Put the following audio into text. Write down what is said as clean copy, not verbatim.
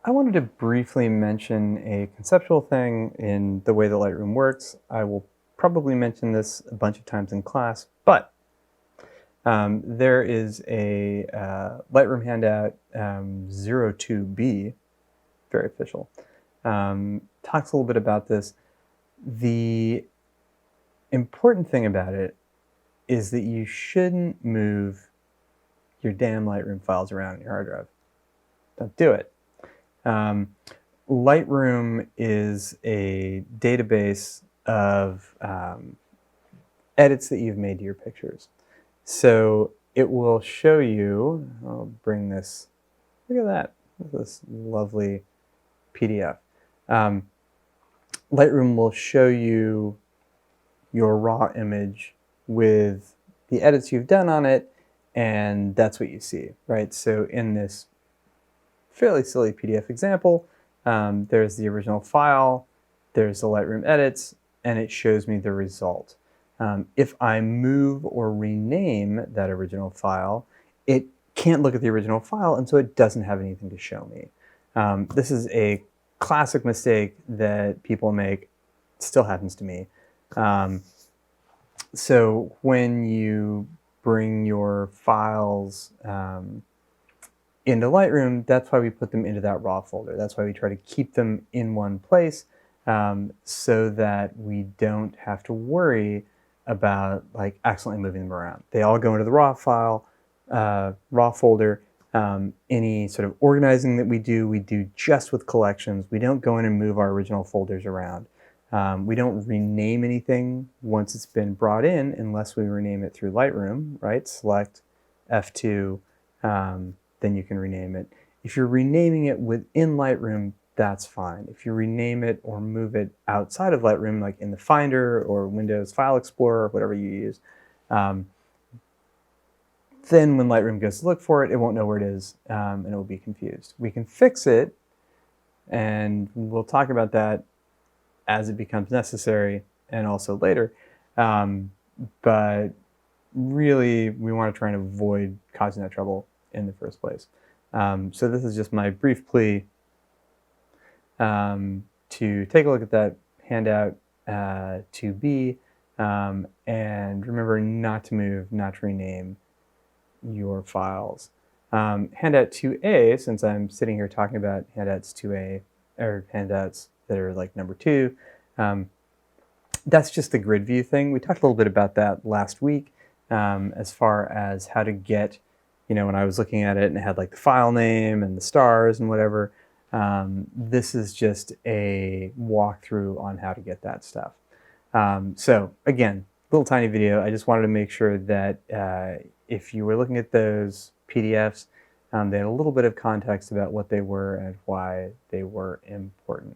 I wanted to briefly mention a conceptual thing in the way that Lightroom works. I will probably mention this a bunch of times in class, but there is a Lightroom handout 02B, very official, talks a little bit about this. The important thing about it is that you shouldn't move your damn Lightroom files around in your hard drive. Don't do it. Lightroom is a database of edits that you've made to your pictures. So it will show you, I'll bring this, look at that, this lovely PDF. Lightroom will show you your raw image with the edits you've done on it, and that's what you see, right? So in this fairly silly PDF example, there's the original file, there's the Lightroom edits, and it shows me the result. If I move or rename that original file, it can't look at the original file, and so it doesn't have anything to show me. This is a classic mistake that people make. It still happens to me. So when you bring your files into Lightroom, that's why we put them into that raw folder. That's why we try to keep them in one place so that we don't have to worry about like accidentally moving them around. They all go into the raw file, raw folder. Any sort of organizing that we do just with collections. We don't go in and move our original folders around. We don't rename anything once it's been brought in unless we rename it through Lightroom, right? Select F2, then you can rename it. If you're renaming it within Lightroom, that's fine. If you rename it or move it outside of Lightroom, like in the Finder or Windows File Explorer, or whatever you use, then when Lightroom goes to look for it, it won't know where it is, and it will be confused. We can fix it, and we'll talk about that as it becomes necessary and also later. But really, we want to try and avoid causing that trouble in the first place. So this is just my brief plea to take a look at that handout 2B, and remember not to move, not to rename your files. Handout 2A, since I'm sitting here talking about handouts 2A, or handouts that are like number 2, that's just the grid view thing. We talked a little bit about that last week as far as how to get, when I was looking at it and it had like the file name and the stars and whatever. This is just a walkthrough on how to get that stuff. So again, little tiny video. I just wanted to make sure that if you were looking at those PDFs, they had a little bit of context about what they were and why they were important.